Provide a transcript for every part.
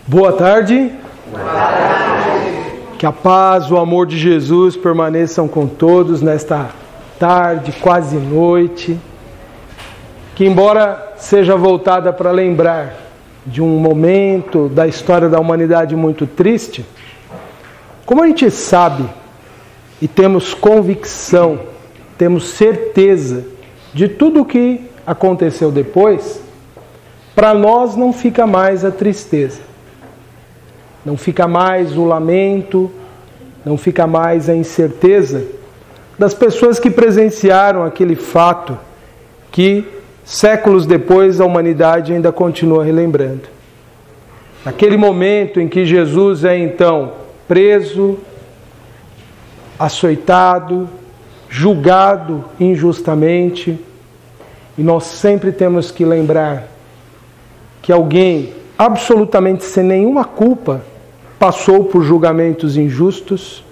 Boa tarde. Boa tarde. Que a paz, o amor de Jesus permaneçam com todos nesta tarde, quase noite, que embora seja voltada para lembrar de um momento da história da humanidade muito triste, como a gente sabe e temos convicção, temos certeza de tudo o que aconteceu depois, para nós não fica mais a tristeza. Não fica mais o lamento, não fica mais a incerteza das pessoas que presenciaram aquele fato que séculos depois a humanidade ainda continua relembrando. Naquele momento em que Jesus é então preso, açoitado, julgado injustamente, e nós sempre temos que lembrar que alguém absolutamente sem nenhuma culpa passou por julgamentos injustos.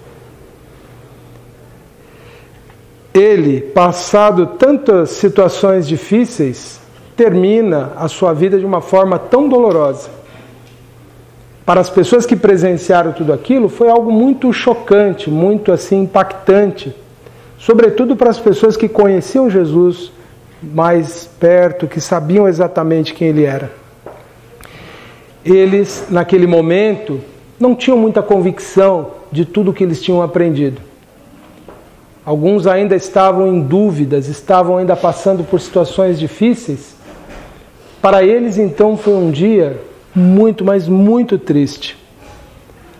Ele, passado tantas situações difíceis, termina a sua vida de uma forma tão dolorosa. Para as pessoas que presenciaram tudo aquilo, foi algo muito chocante, muito assim impactante. Sobretudo para as pessoas que conheciam Jesus mais perto, que sabiam exatamente quem ele era. Eles, naquele momento, não tinham muita convicção de tudo que eles tinham aprendido. Alguns ainda estavam em dúvidas, estavam ainda passando por situações difíceis. Para eles, então, foi um dia muito, mas muito triste.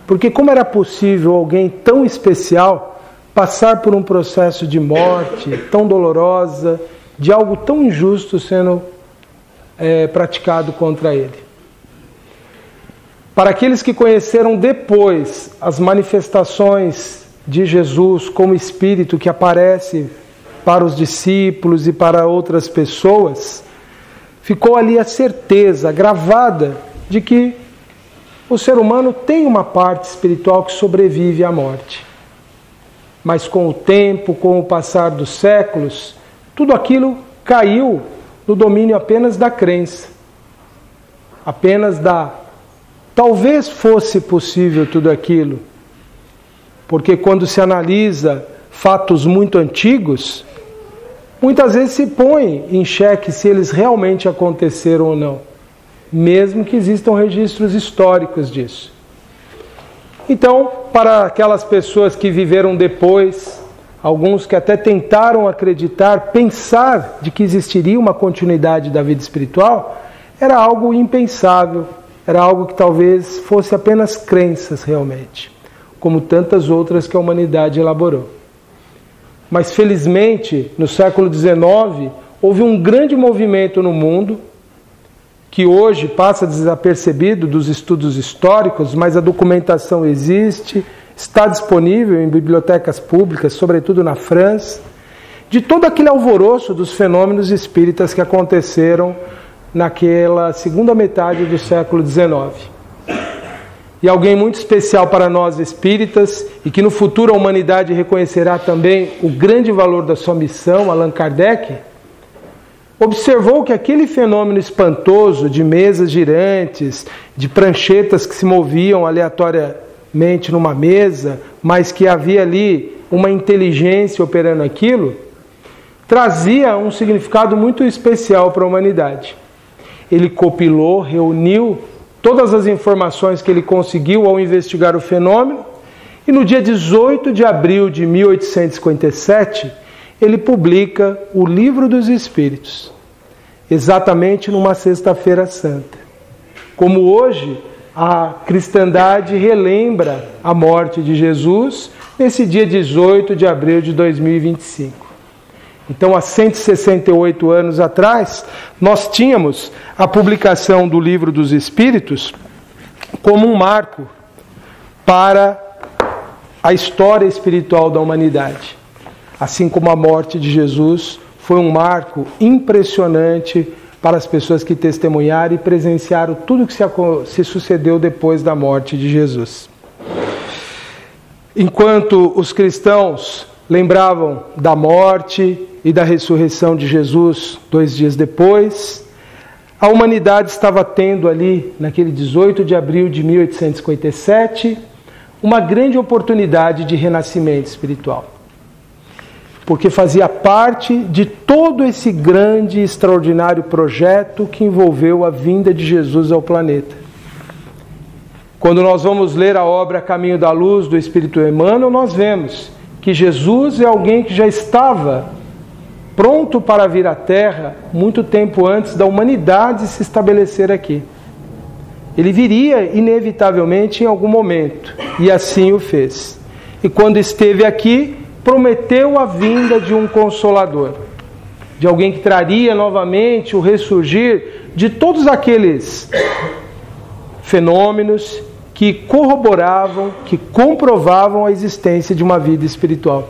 Porque como era possível alguém tão especial passar por um processo de morte tão dolorosa, de algo tão injusto sendo praticado contra ele? Para aqueles que conheceram depois as manifestações de Jesus como Espírito que aparece para os discípulos e para outras pessoas, ficou ali a certeza gravada de que o ser humano tem uma parte espiritual que sobrevive à morte. Mas com o tempo, com o passar dos séculos, tudo aquilo caiu no domínio apenas da crença, apenas da talvez fosse possível tudo aquilo, porque quando se analisa fatos muito antigos, muitas vezes se põe em xeque se eles realmente aconteceram ou não, mesmo que existam registros históricos disso. Então, para aquelas pessoas que viveram depois, alguns que até tentaram acreditar, pensar de que existiria uma continuidade da vida espiritual, era algo impensável. Era algo que talvez fosse apenas crenças realmente, como tantas outras que a humanidade elaborou. Mas felizmente, no século XIX, houve um grande movimento no mundo, que hoje passa desapercebido dos estudos históricos, mas a documentação existe, está disponível em bibliotecas públicas, sobretudo na França, de todo aquele alvoroço dos fenômenos espíritas que aconteceram naquela segunda metade do século XIX. E alguém muito especial para nós espíritas, e que no futuro a humanidade reconhecerá também o grande valor da sua missão, Allan Kardec, observou que aquele fenômeno espantoso de mesas girantes, de pranchetas que se moviam aleatoriamente numa mesa, mas que havia ali uma inteligência operando aquilo, trazia um significado muito especial para a humanidade. Ele compilou, reuniu todas as informações que ele conseguiu ao investigar o fenômeno, e no dia 18 de abril de 1857, ele publica o Livro dos Espíritos, exatamente numa sexta-feira santa. Como hoje, a cristandade relembra a morte de Jesus nesse dia 18 de abril de 2025. Então, há 168 anos atrás, nós tínhamos a publicação do Livro dos Espíritos como um marco para a história espiritual da humanidade. Assim como a morte de Jesus foi um marco impressionante para as pessoas que testemunharam e presenciaram tudo que se sucedeu depois da morte de Jesus. Enquanto os cristãos lembravam da morte e da ressurreição de Jesus 2 dias depois, A humanidade estava tendo ali, naquele 18 de abril de 1857, uma grande oportunidade de renascimento espiritual. Porque fazia parte de todo esse grande e extraordinário projeto que envolveu a vinda de Jesus ao planeta. Quando nós vamos ler a obra Caminho da Luz, do Espírito Emmanuel, nós vemos que Jesus é alguém que já estava pronto para vir à Terra muito tempo antes da humanidade se estabelecer aqui. Ele viria inevitavelmente em algum momento, e assim o fez. E quando esteve aqui, prometeu a vinda de um Consolador, de alguém que traria novamente o ressurgir de todos aqueles fenômenos que corroboravam, que comprovavam a existência de uma vida espiritual.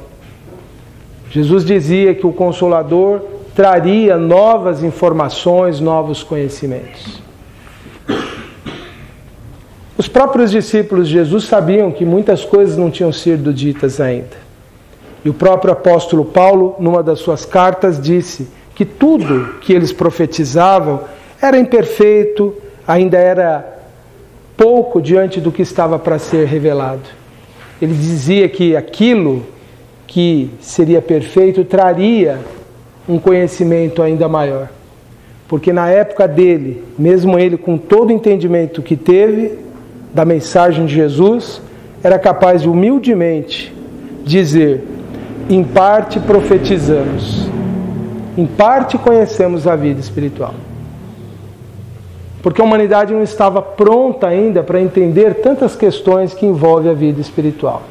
Jesus dizia que o Consolador traria novas informações, novos conhecimentos. Os próprios discípulos de Jesus sabiam que muitas coisas não tinham sido ditas ainda. E o próprio apóstolo Paulo, numa das suas cartas, disse que tudo que eles profetizavam era imperfeito, ainda era pouco diante do que estava para ser revelado. Ele dizia que aquilo que seria perfeito traria um conhecimento ainda maior. Porque na época dele, mesmo ele com todo o entendimento que teve da mensagem de Jesus, era capaz de humildemente dizer: em parte profetizamos, em parte conhecemos a vida espiritual. Porque a humanidade não estava pronta ainda para entender tantas questões que envolvem a vida espiritual.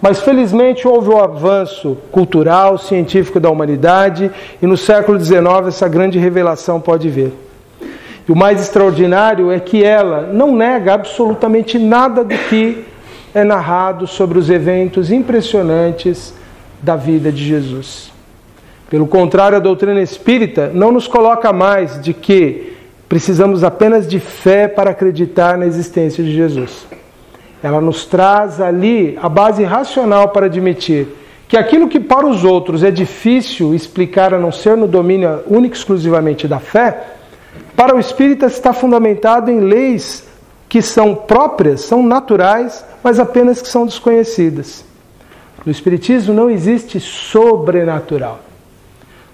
Mas felizmente houve um avanço cultural, científico da humanidade, e no século XIX essa grande revelação pode ver. E o mais extraordinário é que ela não nega absolutamente nada do que é narrado sobre os eventos impressionantes da vida de Jesus. Pelo contrário, a doutrina espírita não nos coloca mais de que precisamos apenas de fé para acreditar na existência de Jesus. Ela nos traz ali a base racional para admitir que aquilo que para os outros é difícil explicar a não ser no domínio único e exclusivamente da fé, para o espírita está fundamentado em leis que são próprias, são naturais, mas apenas que são desconhecidas. No espiritismo não existe sobrenatural.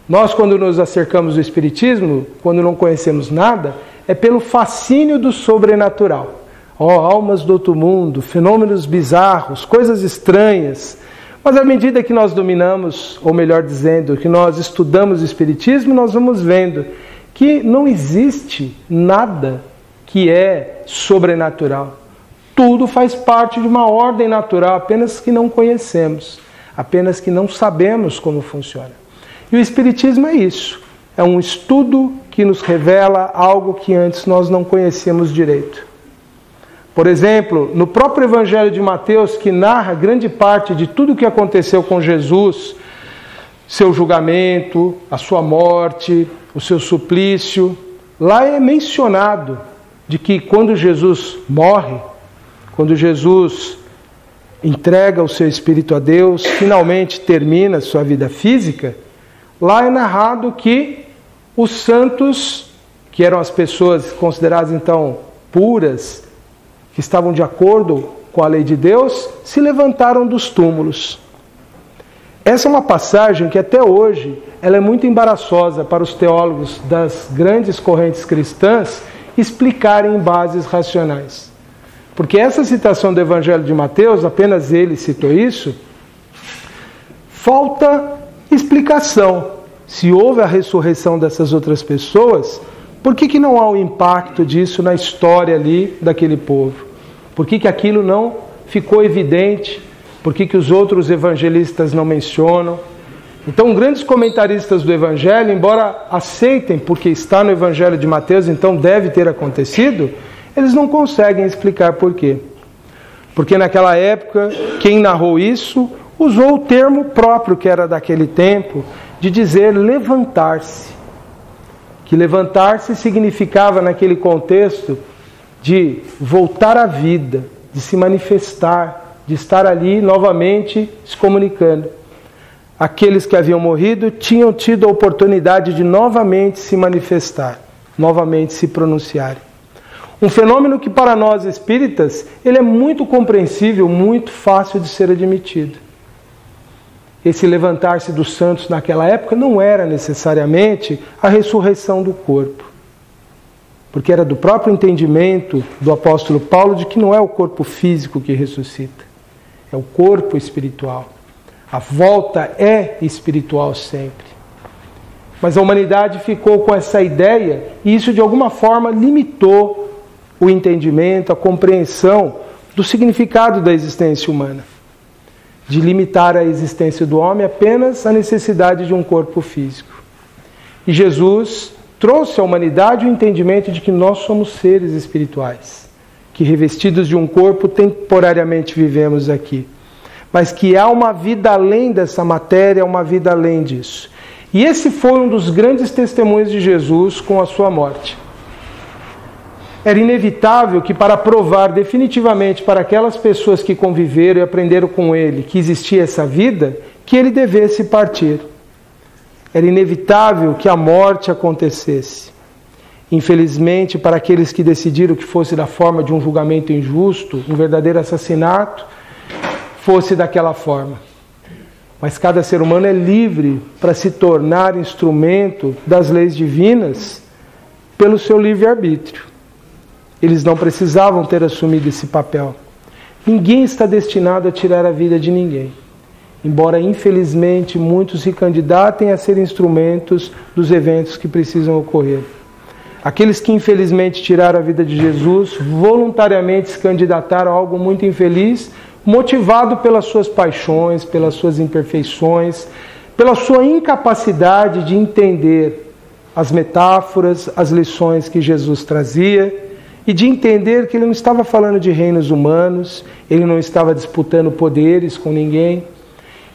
Nós, quando nos acercamos ao espiritismo, quando não conhecemos nada, é pelo fascínio do sobrenatural. Almas do outro mundo, fenômenos bizarros, coisas estranhas. Mas à medida que nós dominamos, ou melhor dizendo, que nós estudamos o espiritismo, nós vamos vendo que não existe nada que é sobrenatural. Tudo faz parte de uma ordem natural, apenas que não conhecemos, apenas que não sabemos como funciona. E o Espiritismo é isso, é um estudo que nos revela algo que antes nós não conhecíamos direito. Por exemplo, no próprio Evangelho de Mateus, que narra grande parte de tudo o que aconteceu com Jesus, seu julgamento, a sua morte, o seu suplício, lá é mencionado de que quando Jesus morre, quando Jesus entrega o seu espírito a Deus, finalmente termina a sua vida física, lá é narrado que os santos, que eram as pessoas consideradas então puras, que estavam de acordo com a lei de Deus, se levantaram dos túmulos. Essa é uma passagem que até hoje ela é muito embaraçosa para os teólogos das grandes correntes cristãs explicarem em bases racionais. Porque essa citação do Evangelho de Mateus, apenas ele citou isso, falta explicação. Se houve a ressurreição dessas outras pessoas, por que não há o impacto disso na história ali daquele povo? Por que aquilo não ficou evidente? Por que os outros evangelistas não mencionam? Então, grandes comentaristas do Evangelho, embora aceitem porque está no Evangelho de Mateus, então deve ter acontecido, eles não conseguem explicar por quê. Porque naquela época, quem narrou isso usou o termo próprio que era daquele tempo, de dizer levantar-se. Que levantar-se significava, naquele contexto, de voltar à vida, de se manifestar, de estar ali novamente se comunicando. Aqueles que haviam morrido tinham tido a oportunidade de novamente se manifestar. novamente se pronunciarem. Um fenômeno que para nós espíritas, ele é muito compreensível, muito fácil de ser admitido. Esse levantar-se dos santos naquela época não era necessariamente a ressurreição do corpo, porque era do próprio entendimento do apóstolo Paulo de que não é o corpo físico que ressuscita, é o corpo espiritual. A volta é espiritual sempre. Mas a humanidade ficou com essa ideia e isso de alguma forma limitou o entendimento, a compreensão do significado da existência humana. De limitar a existência do homem apenas à necessidade de um corpo físico. E Jesus trouxe à humanidade o entendimento de que nós somos seres espirituais, que revestidos de um corpo temporariamente vivemos aqui, mas que há uma vida além dessa matéria, uma vida além disso. E esse foi um dos grandes testemunhos de Jesus com a sua morte. Era inevitável que, para provar definitivamente para aquelas pessoas que conviveram e aprenderam com ele que existia essa vida, que ele devesse partir. Era inevitável que a morte acontecesse. Infelizmente, para aqueles que decidiram que fosse da forma de um julgamento injusto, um verdadeiro assassinato, fosse daquela forma. Mas cada ser humano é livre para se tornar instrumento das leis divinas pelo seu livre-arbítrio. Eles não precisavam ter assumido esse papel. Ninguém está destinado a tirar a vida de ninguém. Embora, infelizmente, muitos se candidatem a ser instrumentos dos eventos que precisam ocorrer. Aqueles que, infelizmente, tiraram a vida de Jesus, voluntariamente se candidataram a algo muito infeliz, motivado pelas suas paixões, pelas suas imperfeições, pela sua incapacidade de entender as metáforas, as lições que Jesus trazia, e de entender que ele não estava falando de reinos humanos, ele não estava disputando poderes com ninguém,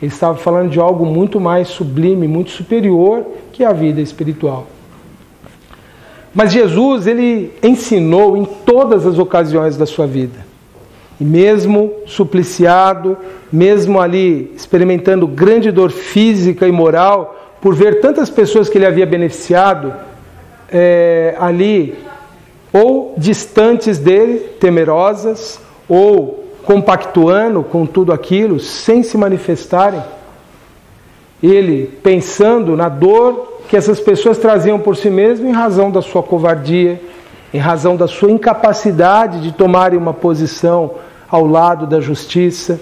ele estava falando de algo muito mais sublime, muito superior que a vida espiritual. Mas Jesus, ele ensinou em todas as ocasiões da sua vida. E mesmo supliciado, mesmo ali experimentando grande dor física e moral, por ver tantas pessoas que ele havia beneficiado, ali, ou distantes dele, temerosas, ou compactuando com tudo aquilo, sem se manifestarem. Ele pensando na dor que essas pessoas traziam por si mesmas em razão da sua covardia, em razão da sua incapacidade de tomarem uma posição ao lado da justiça,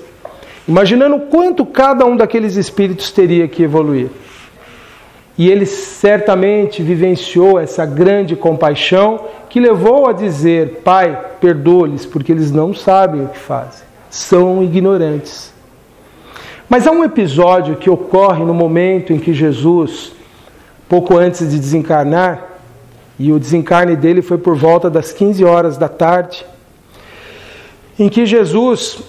imaginando quanto cada um daqueles espíritos teria que evoluir. E ele certamente vivenciou essa grande compaixão que levou a dizer: Pai, perdoa-lhes, porque eles não sabem o que fazem, são ignorantes. Mas há um episódio que ocorre no momento em que Jesus, pouco antes de desencarnar, e o desencarne dele foi por volta das 15 horas da tarde, em que Jesus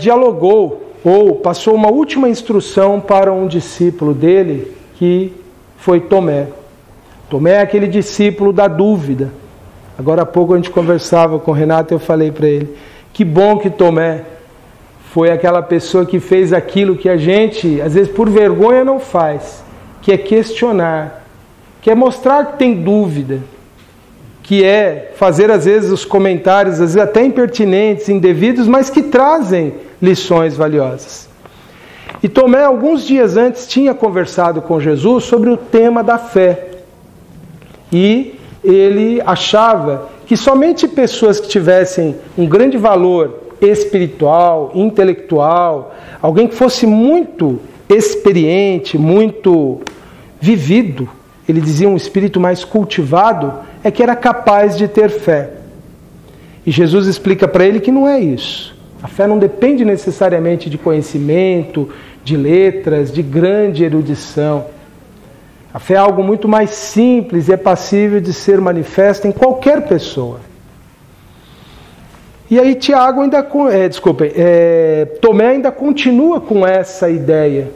dialogou, ou passou uma última instrução para um discípulo dele, que foi Tomé. Tomé é aquele discípulo da dúvida. Agora há pouco a gente conversava com o Renato e eu falei para ele, que bom que Tomé foi aquela pessoa que fez aquilo que a gente, às vezes por vergonha, não faz, que é questionar, que é mostrar que tem dúvida, que é fazer às vezes os comentários, às vezes até impertinentes, indevidos, mas que trazem lições valiosas. E Tomé, alguns dias antes, tinha conversado com Jesus sobre o tema da fé. E ele achava que somente pessoas que tivessem um grande valor espiritual, intelectual, alguém que fosse muito experiente, muito vivido, ele dizia um espírito mais cultivado, é que era capaz de ter fé. E Jesus explica para ele que não é isso. A fé não depende necessariamente de conhecimento, de letras, de grande erudição. A fé é algo muito mais simples e é passível de ser manifesta em qualquer pessoa. E aí Tomé ainda continua com essa ideia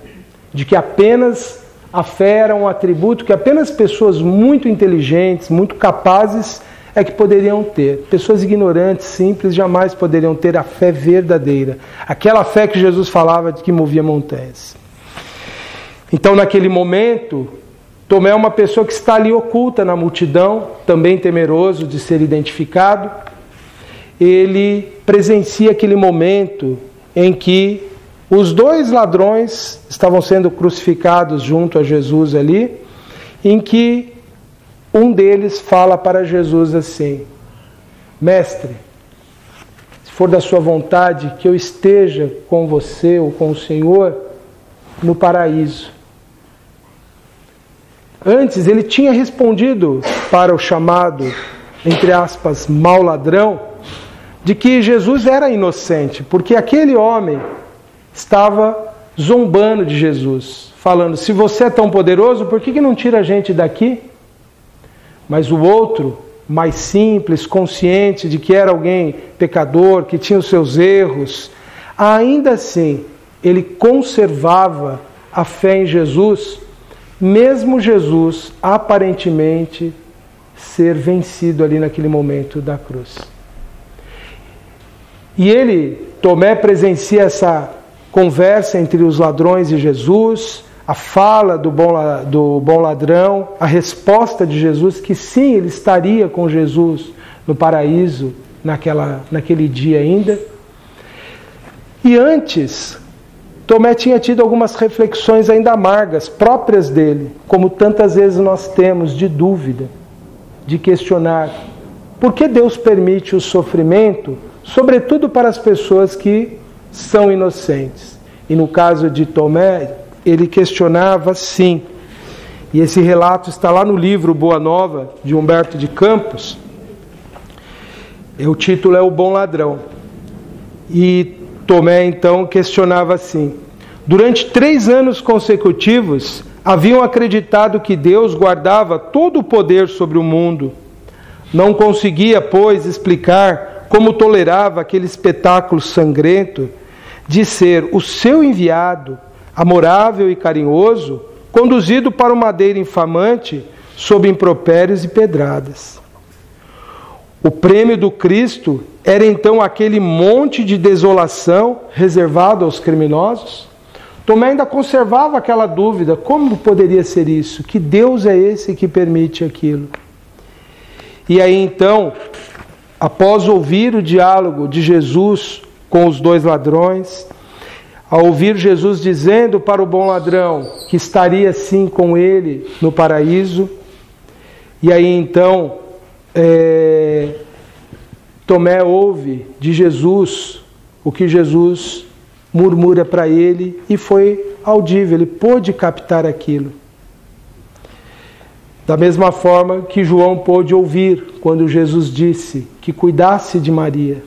de que apenas a fé era um atributo que apenas pessoas muito inteligentes, muito capazes é que poderiam ter. Pessoas ignorantes, simples, jamais poderiam ter a fé verdadeira. Aquela fé que Jesus falava de que movia montanhas. Então, naquele momento, Tomé é uma pessoa que está ali oculta na multidão, também temeroso de ser identificado. Ele presencia aquele momento em que os dois ladrões estavam sendo crucificados junto a Jesus ali, em que um deles fala para Jesus assim: Mestre, se for da sua vontade que eu esteja com você ou com o Senhor no paraíso. Antes ele tinha respondido para o chamado, entre aspas, mau ladrão, de que Jesus era inocente, porque aquele homem estava zombando de Jesus, falando: se você é tão poderoso, por que não tira a gente daqui? Mas o outro, mais simples, consciente de que era alguém pecador, que tinha os seus erros, ainda assim ele conservava a fé em Jesus, mesmo Jesus aparentemente ser vencido ali naquele momento da cruz. E ele, Tomé, presencia essa conversa entre os ladrões e Jesus, a fala do bom ladrão, a resposta de Jesus, que sim, ele estaria com Jesus no paraíso naquele dia ainda. E antes, Tomé tinha tido algumas reflexões ainda amargas, próprias dele, como tantas vezes nós temos, de dúvida, de questionar por que Deus permite o sofrimento, sobretudo para as pessoas que são inocentes. E no caso de Tomé, ele questionava sim. E esse relato está lá no livro Boa Nova, de Humberto de Campos. O título é O Bom Ladrão. E Tomé então questionava assim: durante 3 anos consecutivos, haviam acreditado que Deus guardava todo o poder sobre o mundo. Não conseguia, pois, explicar como tolerava aquele espetáculo sangrento de ser o seu enviado, amorável e carinhoso, conduzido para o madeiro infamante sob impropérios e pedradas. O prêmio do Cristo era então aquele monte de desolação reservado aos criminosos? Tomé ainda conservava aquela dúvida: como poderia ser isso? Que Deus é esse que permite aquilo? E aí então, após ouvir o diálogo de Jesus com os dois ladrões, ao ouvir Jesus dizendo para o bom ladrão que estaria sim com ele no paraíso, e aí então Tomé ouve de Jesus o que Jesus murmura para ele, e foi audível, ele pôde captar aquilo. Da mesma forma que João pôde ouvir quando Jesus disse que cuidasse de Maria.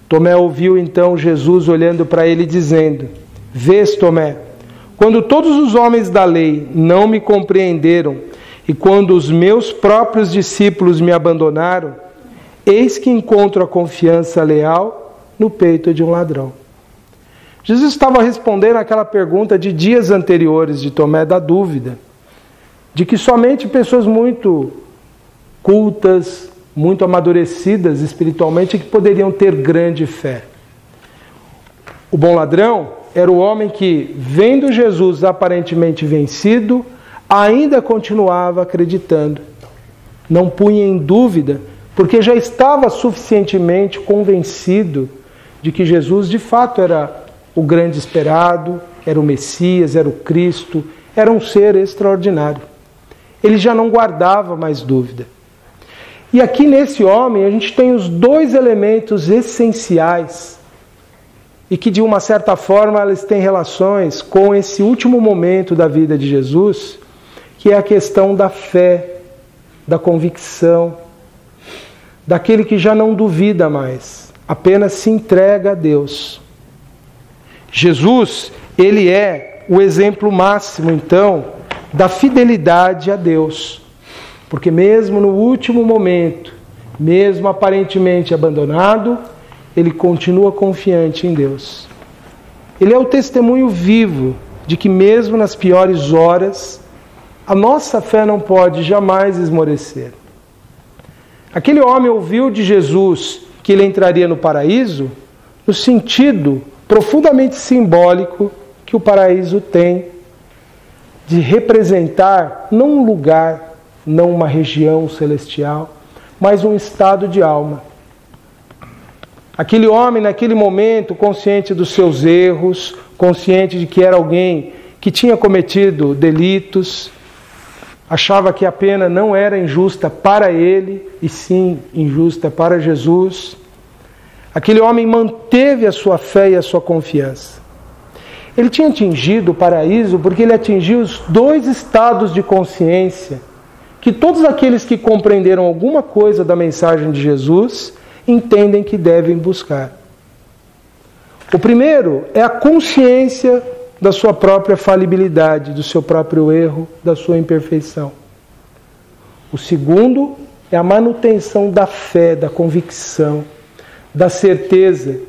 Tomé ouviu então Jesus olhando para ele dizendo: Vês, Tomé, quando todos os homens da lei não me compreenderam e quando os meus próprios discípulos me abandonaram, eis que encontro a confiança leal no peito de um ladrão. Jesus estava respondendo àquela pergunta de dias anteriores de Tomé, da dúvida, de que somente pessoas muito cultas, muito amadurecidas espiritualmente, que poderiam ter grande fé. O bom ladrão era o homem que, vendo Jesus aparentemente vencido, ainda continuava acreditando. Não punha em dúvida, porque já estava suficientemente convencido de que Jesus de fato era o grande esperado, era o Messias, era o Cristo, era um ser extraordinário. Ele já não guardava mais dúvida. E aqui nesse homem a gente tem os 2 elementos essenciais e que de uma certa forma eles têm relações com esse último momento da vida de Jesus, que é a questão da fé, da convicção, daquele que já não duvida mais, apenas se entrega a Deus. Jesus, ele é o exemplo máximo, então, da fidelidade a Deus. Porque mesmo no último momento, mesmo aparentemente abandonado, ele continua confiante em Deus. Ele é o testemunho vivo de que mesmo nas piores horas, a nossa fé não pode jamais esmorecer. Aquele homem ouviu de Jesus que ele entraria no paraíso, no sentido profundamente simbólico que o paraíso tem de representar não um lugar, não uma região celestial, mas um estado de alma. Aquele homem, naquele momento, consciente dos seus erros, consciente de que era alguém que tinha cometido delitos, achava que a pena não era injusta para ele, e sim injusta para Jesus. Aquele homem manteve a sua fé e a sua confiança. Ele tinha atingido o paraíso porque ele atingiu os dois estados de consciência que todos aqueles que compreenderam alguma coisa da mensagem de Jesus entendem que devem buscar. O primeiro é a consciência da sua própria falibilidade, do seu próprio erro, da sua imperfeição. O segundo é a manutenção da fé, da convicção, da certeza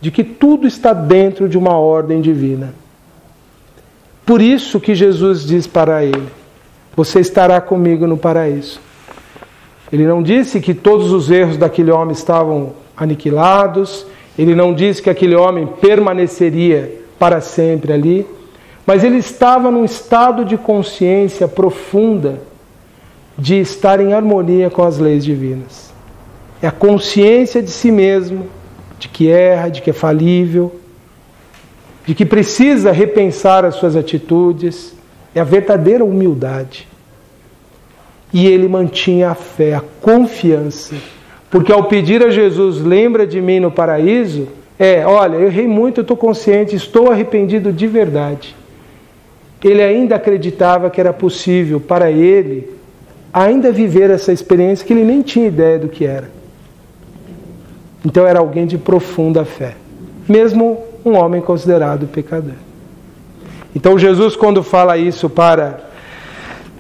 de que tudo está dentro de uma ordem divina. Por isso que Jesus diz para ele: você estará comigo no paraíso. Ele não disse que todos os erros daquele homem estavam aniquilados, ele não disse que aquele homem permaneceria para sempre ali, mas ele estava num estado de consciência profunda de estar em harmonia com as leis divinas. É a consciência de si mesmo, de que erra, de que é falível, de que precisa repensar as suas atitudes. É a verdadeira humildade. E ele mantinha a fé, a confiança, porque ao pedir a Jesus, lembra de mim no paraíso, olha, eu errei muito, eu estou consciente, estou arrependido de verdade. Ele ainda acreditava que era possível para ele ainda viver essa experiência que ele nem tinha ideia do que era. Então era alguém de profunda fé, mesmo um homem considerado pecador. Então Jesus, quando fala isso para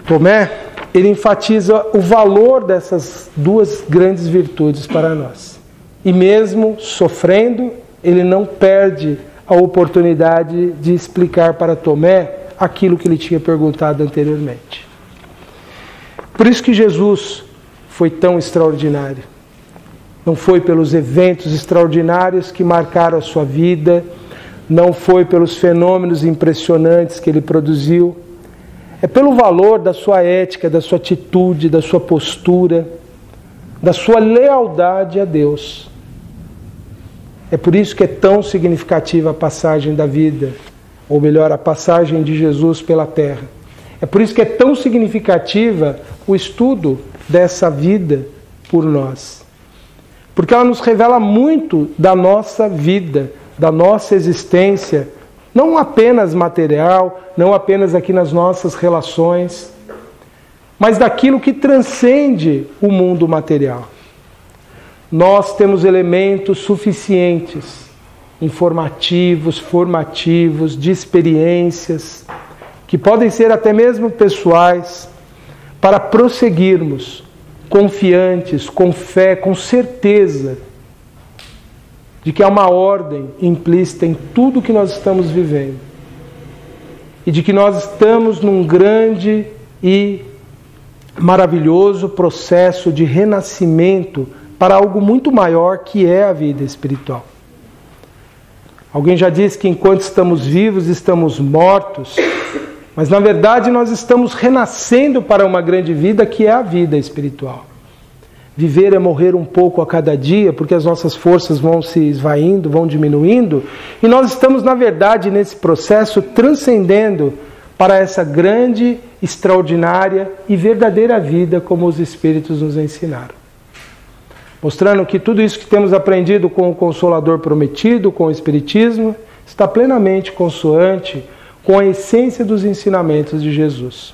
Tomé, ele enfatiza o valor dessas duas grandes virtudes para nós. E mesmo sofrendo, ele não perde a oportunidade de explicar para Tomé aquilo que ele tinha perguntado anteriormente. Por isso que Jesus foi tão extraordinário. Não foi pelos eventos extraordinários que marcaram a sua vida, não foi pelos fenômenos impressionantes que ele produziu, é pelo valor da sua ética, da sua atitude, da sua postura, da sua lealdade a Deus. É por isso que é tão significativa a passagem da vida, ou melhor, a passagem de Jesus pela terra. É por isso que é tão significativa o estudo dessa vida por nós. Porque ela nos revela muito da nossa vida, da nossa existência, não apenas material, não apenas aqui nas nossas relações, mas daquilo que transcende o mundo material. Nós temos elementos suficientes, informativos, formativos, de experiências, que podem ser até mesmo pessoais, para prosseguirmos confiantes, com fé, com certeza de que há uma ordem implícita em tudo que nós estamos vivendo e de que nós estamos num grande e maravilhoso processo de renascimento para algo muito maior, que é a vida espiritual. Alguém já disse que enquanto estamos vivos, estamos mortos, mas na verdade nós estamos renascendo para uma grande vida, que é a vida espiritual. Viver é morrer um pouco a cada dia, porque as nossas forças vão se esvaindo, vão diminuindo, e nós estamos, na verdade, nesse processo transcendendo para essa grande, extraordinária e verdadeira vida, como os Espíritos nos ensinaram. Mostrando que tudo isso que temos aprendido com o Consolador prometido, com o Espiritismo, está plenamente consoante com a essência dos ensinamentos de Jesus.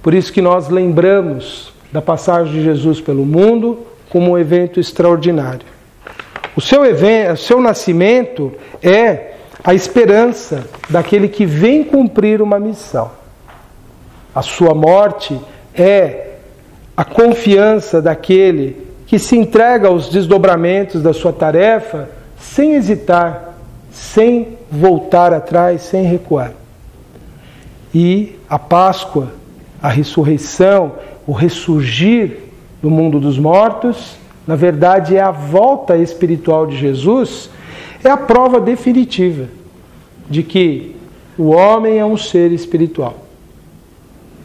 Por isso que nós lembramos da passagem de Jesus pelo mundo como um evento extraordinário. O seu nascimento é a esperança daquele que vem cumprir uma missão. A sua morte é a confiança daquele que se entrega aos desdobramentos da sua tarefa sem hesitar, sem voltar atrás, sem recuar. E a Páscoa, a ressurreição, o ressurgir do mundo dos mortos, na verdade é a volta espiritual de Jesus, é a prova definitiva de que O homem é um ser espiritual.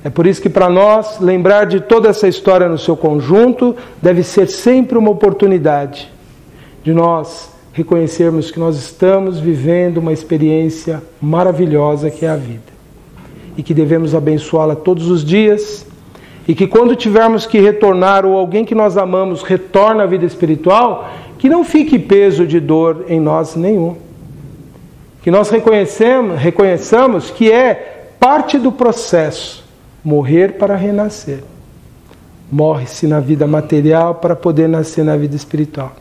É por isso que para nós, lembrar de toda essa história no seu conjunto deve ser sempre uma oportunidade de nós reconhecermos que nós estamos vivendo uma experiência maravilhosa que é a vida. E que devemos abençoá-la todos os dias. E que quando tivermos que retornar, ou alguém que nós amamos retorna à vida espiritual, que não fique peso de dor em nós nenhum. Que nós reconheçamos que é parte do processo morrer para renascer. Morre-se na vida material para poder nascer na vida espiritual.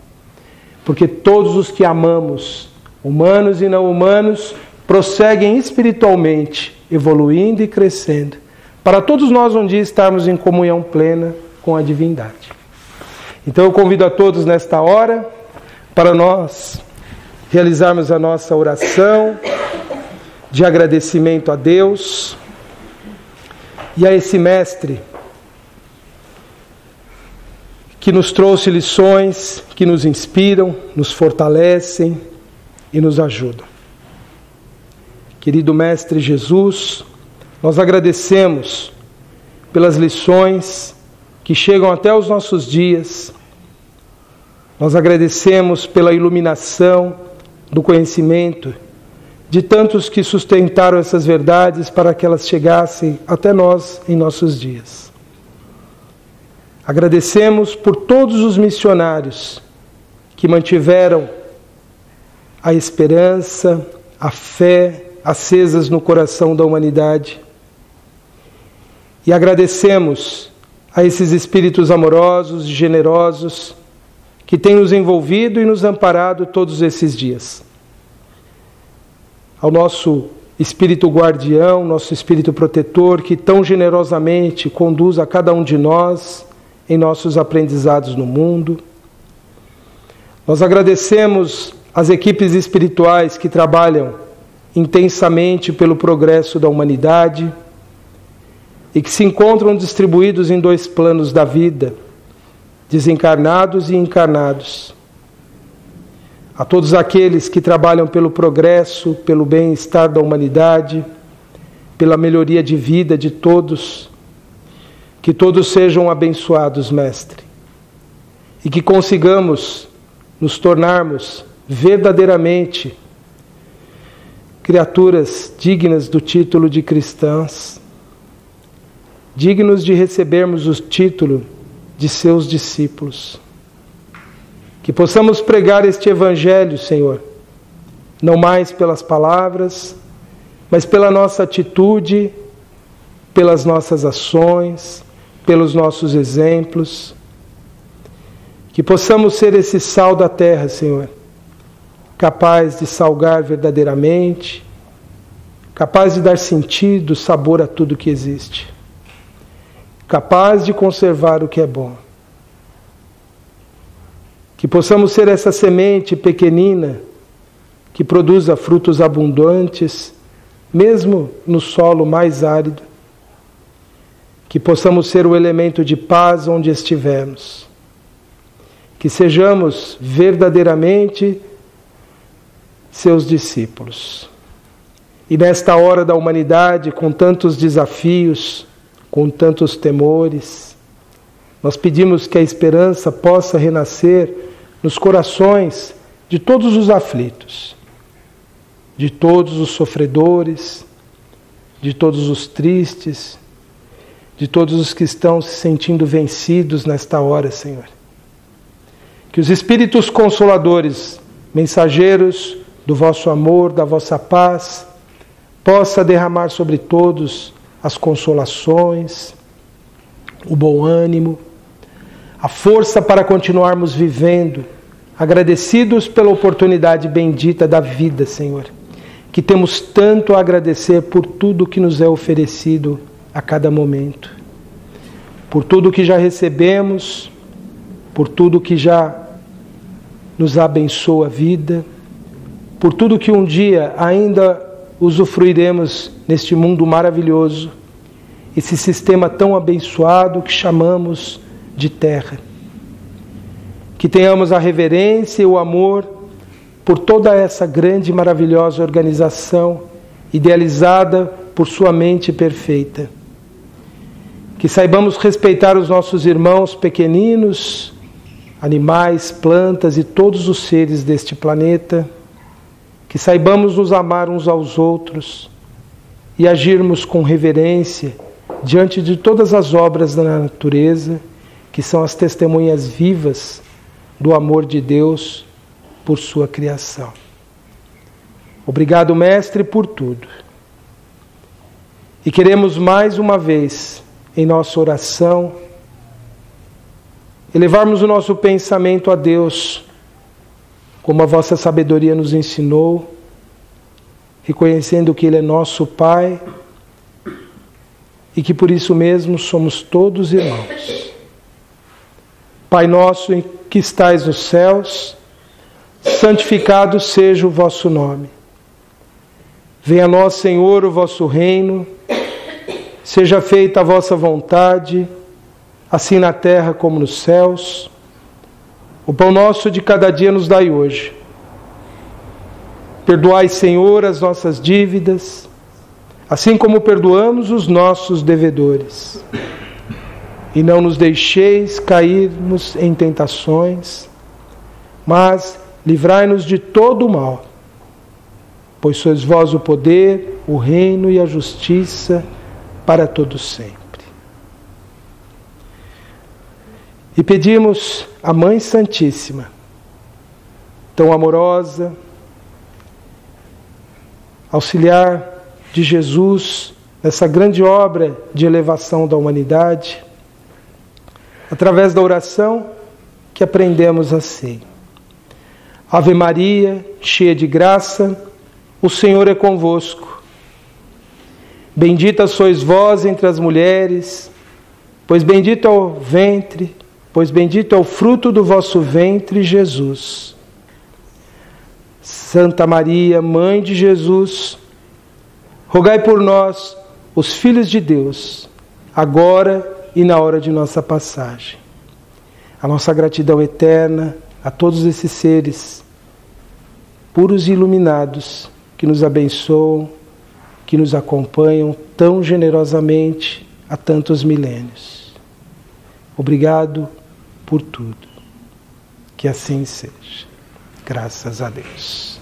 Porque todos os que amamos, humanos e não humanos, prosseguem espiritualmente, evoluindo e crescendo, para todos nós um dia estarmos em comunhão plena com a divindade. Então eu convido a todos nesta hora para nós realizarmos a nossa oração de agradecimento a Deus e a esse Mestre que nos trouxe lições que nos inspiram, nos fortalecem e nos ajudam. Querido Mestre Jesus, nós agradecemos pelas lições que chegam até os nossos dias. Nós agradecemos pela iluminação do conhecimento de tantos que sustentaram essas verdades para que elas chegassem até nós em nossos dias. Agradecemos por todos os missionários que mantiveram a esperança, a fé acesas no coração da humanidade. E agradecemos a esses espíritos amorosos e generosos que têm nos envolvido e nos amparado todos esses dias. Ao nosso Espírito guardião, nosso Espírito protetor, que tão generosamente conduz a cada um de nós em nossos aprendizados no mundo. Nós agradecemos as equipes espirituais que trabalham intensamente pelo progresso da humanidade e que se encontram distribuídos em 2 planos da vida, desencarnados e encarnados. A todos aqueles que trabalham pelo progresso, pelo bem-estar da humanidade, pela melhoria de vida de todos, que todos sejam abençoados, Mestre, e que consigamos nos tornarmos verdadeiramente criaturas dignas do título de cristãs, dignos de recebermos o título de seus discípulos. Que possamos pregar este Evangelho, Senhor, não mais pelas palavras, mas pela nossa atitude, pelas nossas ações, pelos nossos exemplos. Que possamos ser esse sal da terra, Senhor, capaz de salgar verdadeiramente, capaz de dar sentido, sabor a tudo que existe, capaz de conservar o que é bom. Que possamos ser essa semente pequenina que produza frutos abundantes, mesmo no solo mais árido. Que possamos ser o elemento de paz onde estivermos. Que sejamos verdadeiramente seus discípulos. E nesta hora da humanidade, com tantos desafios, com tantos temores, nós pedimos que a esperança possa renascer nos corações de todos os aflitos, de todos os sofredores, de todos os tristes, de todos os que estão se sentindo vencidos nesta hora, Senhor. Que os Espíritos Consoladores, mensageiros do vosso amor, da vossa paz, possa derramar sobre todos as consolações, o bom ânimo, a força para continuarmos vivendo, agradecidos pela oportunidade bendita da vida, Senhor, que temos tanto a agradecer por tudo que nos é oferecido a cada momento, por tudo que já recebemos, por tudo que já nos abençoa a vida, por tudo que um dia ainda usufruiremos neste mundo maravilhoso, esse sistema tão abençoado que chamamos de terra. Que tenhamos a reverência e o amor por toda essa grande e maravilhosa organização idealizada por sua mente perfeita. Que saibamos respeitar os nossos irmãos pequeninos, animais, plantas e todos os seres deste planeta. Que saibamos nos amar uns aos outros e agirmos com reverência diante de todas as obras da natureza, que são as testemunhas vivas do amor de Deus por sua criação. Obrigado, Mestre, por tudo. E queremos mais uma vez, em nossa oração, elevarmos o nosso pensamento a Deus, como a vossa sabedoria nos ensinou, reconhecendo que Ele é nosso Pai e que por isso mesmo somos todos irmãos. Pai nosso que estais nos céus, santificado seja o vosso nome. Venha a nós, Senhor, o vosso reino, seja feita a vossa vontade, assim na terra como nos céus. O pão nosso de cada dia nos dai hoje. Perdoai, Senhor, as nossas dívidas, assim como perdoamos os nossos devedores. E não nos deixeis cairmos em tentações, mas livrai-nos de todo o mal. Pois sois vós o poder, o reino e a justiça para todos sempre. E pedimos à Mãe Santíssima, tão amorosa, auxiliar de Jesus nessa grande obra de elevação da humanidade, através da oração que aprendemos assim. Ave Maria, cheia de graça, o Senhor é convosco. Bendita sois vós entre as mulheres, pois bendito é o fruto do vosso ventre, Jesus. Santa Maria, Mãe de Jesus, rogai por nós, os filhos de Deus, agora e na hora de nossa passagem. A nossa gratidão eterna a todos esses seres puros e iluminados que nos abençoam, que nos acompanham tão generosamente há tantos milênios. Obrigado por tudo. Que assim seja. Graças a Deus.